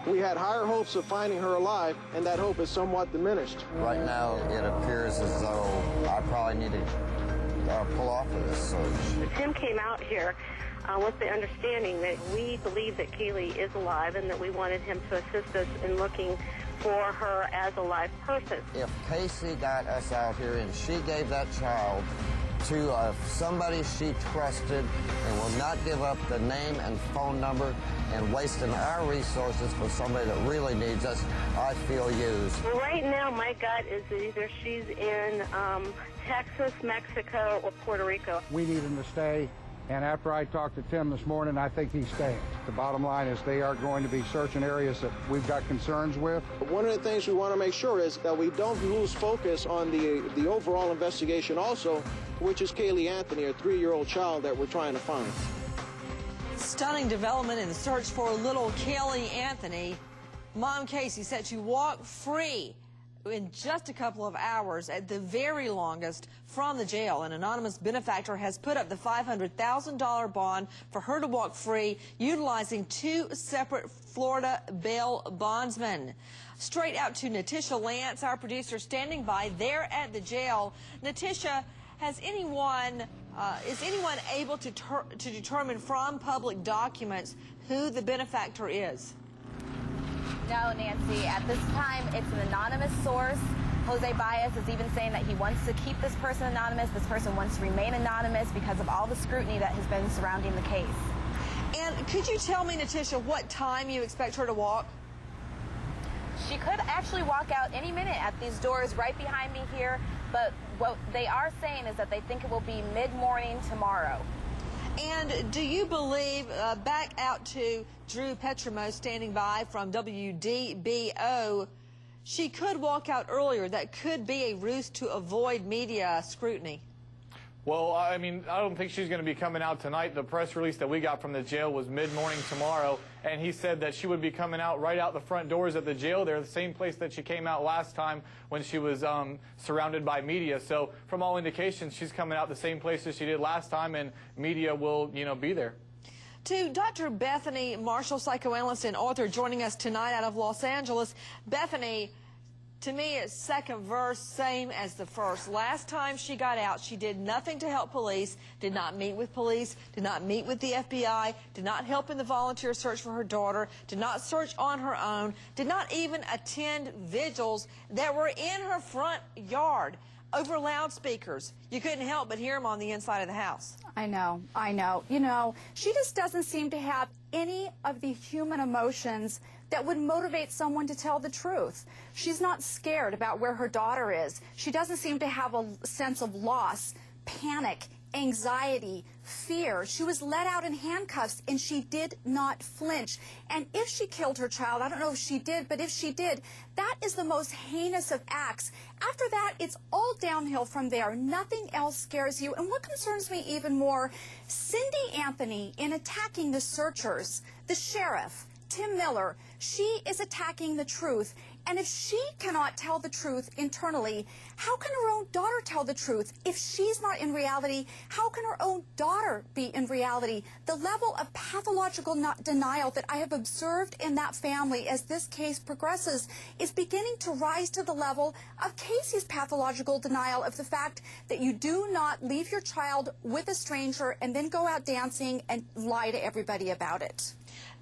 We had higher hopes of finding her alive, and that hope is somewhat diminished. Right now, it appears as though I probably need to pull off of this search. Tim came out here with the understanding that we believe that Caylee is alive and that we wanted him to assist us in looking for her as a live person. If Casey got us out here and she gave that child to somebody she trusted and will not give up the name and phone number and wasting our resources for somebody that really needs us, I feel used. Well, right now, my gut is that either she's in Texas, Mexico, or Puerto Rico. We need him to stay, and after I talked to Tim this morning, I think he's staying. The bottom line is they are going to be searching areas that we've got concerns with. One of the things we want to make sure is that we don't lose focus on the overall investigation also, which is Caylee Anthony, a 3-year-old child that we're trying to find. Stunning development in the search for little Caylee Anthony. Mom Casey set to walk free in just a couple of hours, at the very longest, from the jail. An anonymous benefactor has put up the $500,000 bond for her to walk free, utilizing 2 separate Florida bail bondsmen. Straight out to Natisha Lance, our producer, standing by there at the jail. Natisha, is anyone able to determine from public documents who the benefactor is? No, Nancy. At this time, it's an anonymous source. Jose Baez is even saying that he wants to keep this person anonymous. This person wants to remain anonymous because of all the scrutiny that has been surrounding the case. And could you tell me, Natisha, what time you expect her to walk? She could actually walk out any minute at these doors right behind me here, but what they are saying is that they think it will be mid-morning tomorrow. And do you believe, back out to Drew Petrimo standing by from WDBO, she could walk out earlier? That could be a ruse to avoid media scrutiny. Well, I mean, I don't think she's going to be coming out tonight. The press release that we got from the jail was mid-morning tomorrow, and he said that she would be coming out right out the front doors at the jail there, the same place that she came out last time when she was surrounded by media. So from all indications, she's coming out the same place as she did last time, and media will, be there. To Dr. Bethany Marshall, psychoanalyst and author, joining us tonight out of Los Angeles. Bethany, to me, it's second verse, same as the first. Last time she got out, she did nothing to help police, did not meet with police, did not meet with the FBI, did not help in the volunteer search for her daughter, did not search on her own, did not even attend vigils that were in her front yard over loudspeakers. You couldn't help but hear them on the inside of the house. I know. She just doesn't seem to have any of the human emotions that would motivate someone to tell the truth. She's not scared about where her daughter is. She doesn't seem to have a sense of loss, panic, anxiety, fear. She was let out in handcuffs, and she did not flinch. And if she killed her child, I don't know if she did, but if she did, that is the most heinous of acts. After that, it's all downhill from there. Nothing else scares you. And what concerns me even more, Cindy Anthony, in attacking the searchers, the sheriff, Tim Miller, she is attacking the truth. And if she cannot tell the truth internally, how can her own daughter tell the truth? If she's not in reality, how can her own daughter be in reality? The level of pathological denial that I have observed in that family as this case progresses is beginning to rise to the level of Casey's pathological denial of the fact that you do not leave your child with a stranger and then go out dancing and lie to everybody about it.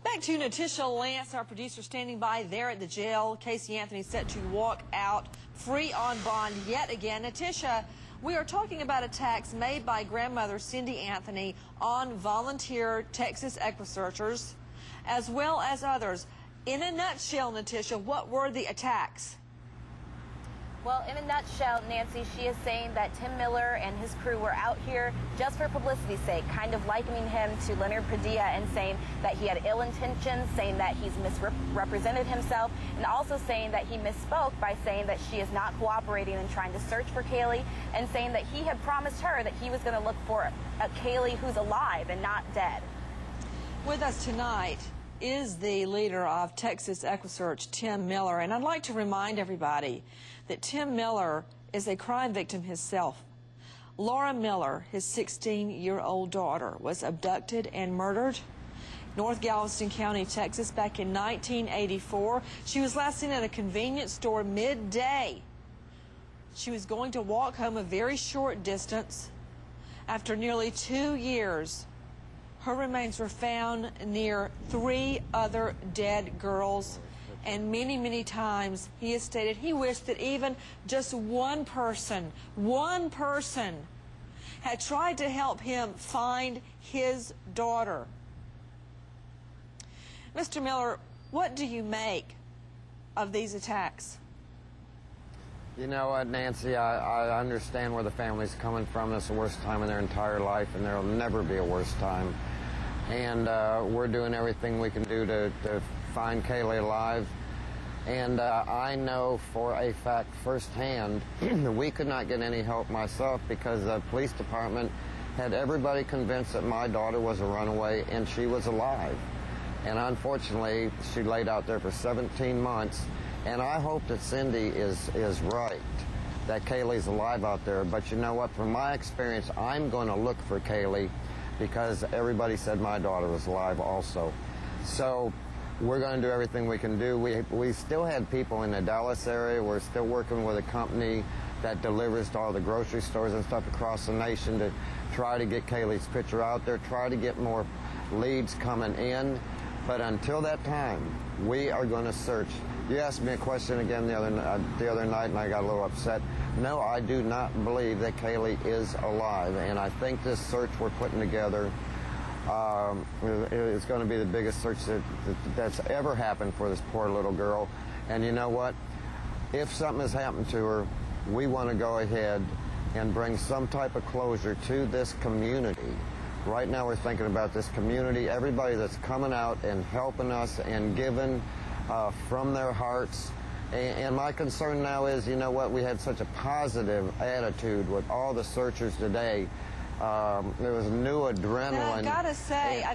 Back to Natisha Lance, our producer, standing by there at the jail. Casey Anthony set to walk out free on bond yet again. Natisha, we are talking about attacks made by grandmother Cindy Anthony on volunteer Texas equisearchers, as well as others. In a nutshell, Natisha, what were the attacks? Well, in a nutshell, Nancy, she is saying that Tim Miller and his crew were out here just for publicity's sake, kind of likening him to Leonard Padilla and saying that he had ill intentions, saying that he's misrepresented himself, and also saying that he misspoke by saying that she is not cooperating in trying to search for Caylee, and saying that he had promised her that he was going to look for a Caylee who's alive and not dead. With us tonight is the leader of Texas EquiSearch, Tim Miller, and I'd like to remind everybody that Tim Miller is a crime victim himself. Laura Miller, his 16-year-old daughter, was abducted and murdered North Galveston County, Texas, back in 1984. She was last seen at a convenience store midday. She was going to walk home a very short distance. After nearly 2 years, her remains were found near 3 other dead girls. And many, many times he has stated he wished that even just one person had tried to help him find his daughter. Mr. Miller, what do you make of these attacks? You know what, Nancy, I understand where the family's coming from. It's the worst time in their entire life, and there will never be a worse time. And we're doing everything we can do to find Caylee alive. And I know for a fact firsthand we could not get any help myself because the police department had everybody convinced that my daughter was a runaway and she was alive. And unfortunately, she laid out there for 17 months. And I hope that Cindy is right, that Caylee's alive out there. But you know what? From my experience, I'm going to look for Caylee because everybody said my daughter was alive also. So we're going to do everything we can do. We still had people in the Dallas area. We're still working with a company that delivers to all the grocery stores and stuff across the nation to try to get Caylee's picture out there, try to get more leads coming in. But until that time, we are going to search. You asked me a question again the other night, and I got a little upset. No, I do not believe that Caylee is alive, and I think this search we're putting together is going to be the biggest search that's ever happened for this poor little girl. And you know what? If something has happened to her, we want to go ahead and bring some type of closure to this community. Right now we're thinking about this community, everybody that's coming out and helping us and giving from their hearts. And my concern now is, you know what, we had such a positive attitude with all the searchers today. There was new adrenaline. Now, I've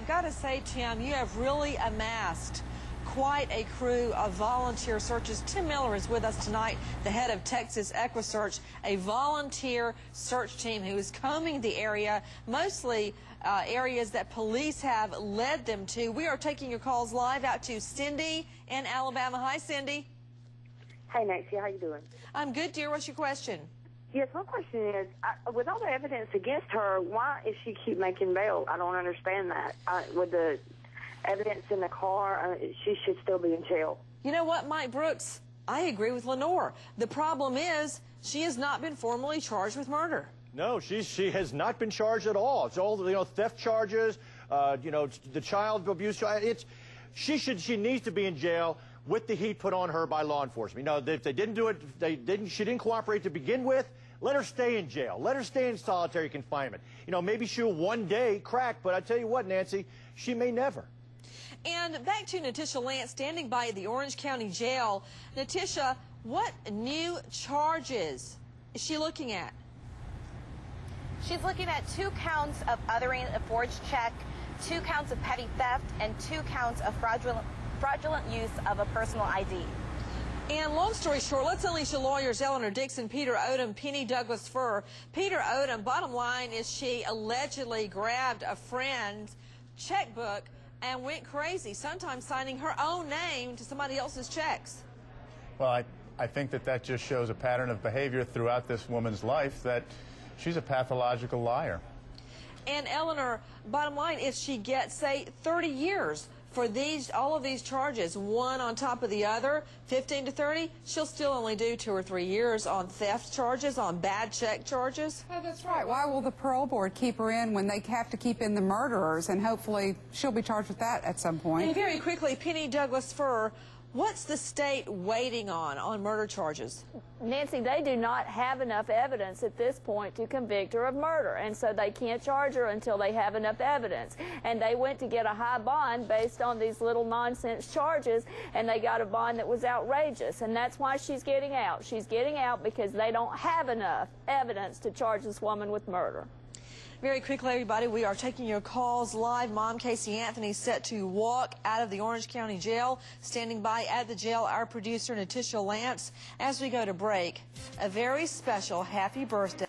got to say, Tim, you have really amassed quite a crew of volunteer searchers. Tim Miller is with us tonight, the head of Texas EquiSearch, a volunteer search team who is combing the area, mostly areas that police have led them to. We are taking your calls live out to Cindy in Alabama. Hi, Cindy. Hey, Nancy, how you doing? I'm good, dear. What's your question? Yes, my question is, with all the evidence against her, why is she keep making bail? I don't understand that. With the evidence in the car, she should still be in jail. You know what, Mike Brooks? I agree with Lenore. The problem is she has not been formally charged with murder. No, she has not been charged at all. It's all, you know, theft charges, you know, the child abuse. She needs to be in jail with the heat put on her by law enforcement. You know, if they didn't do it, she didn't cooperate to begin with. Let her stay in jail. Let her stay in solitary confinement. You know, maybe she'll one day crack, but I tell you what, Nancy, she may never. And back to Natisha Lance, standing by the Orange County Jail. Natisha, what new charges is she looking at? She's looking at 2 counts of othering a forged check, 2 counts of petty theft, and 2 counts of fraudulent use of a personal ID. And long story short, let's unleash the lawyers, Eleanor Dixon, Peter Odom, Penny Douglas Furr. Peter Odom, bottom line is she allegedly grabbed a friend's checkbook and went crazy, sometimes signing her own name to somebody else's checks. Well, I think that just shows a pattern of behavior throughout this woman's life, that she's a pathological liar. And Eleanor, bottom line, if she gets, say, 30 years for all of these charges, one on top of the other, 15 to 30, she'll still only do 2 or 3 years on theft charges, on bad check charges. Oh, that's right. Why will the parole board keep her in when they have to keep in the murderers? And hopefully she'll be charged with that at some point. And very quickly, Penny Douglas Furr, what's the state waiting on murder charges? Nancy, they do not have enough evidence at this point to convict her of murder, and so they can't charge her until they have enough evidence. And they went to get a high bond based on these little nonsense charges, and they got a bond that was outrageous, and that's why she's getting out. She's getting out because they don't have enough evidence to charge this woman with murder. Very quickly, everybody, we are taking your calls live. Mom Casey Anthony set to walk out of the Orange County Jail. Standing by at the jail, our producer, Natisha Lance. As we go to break, a very special happy birthday.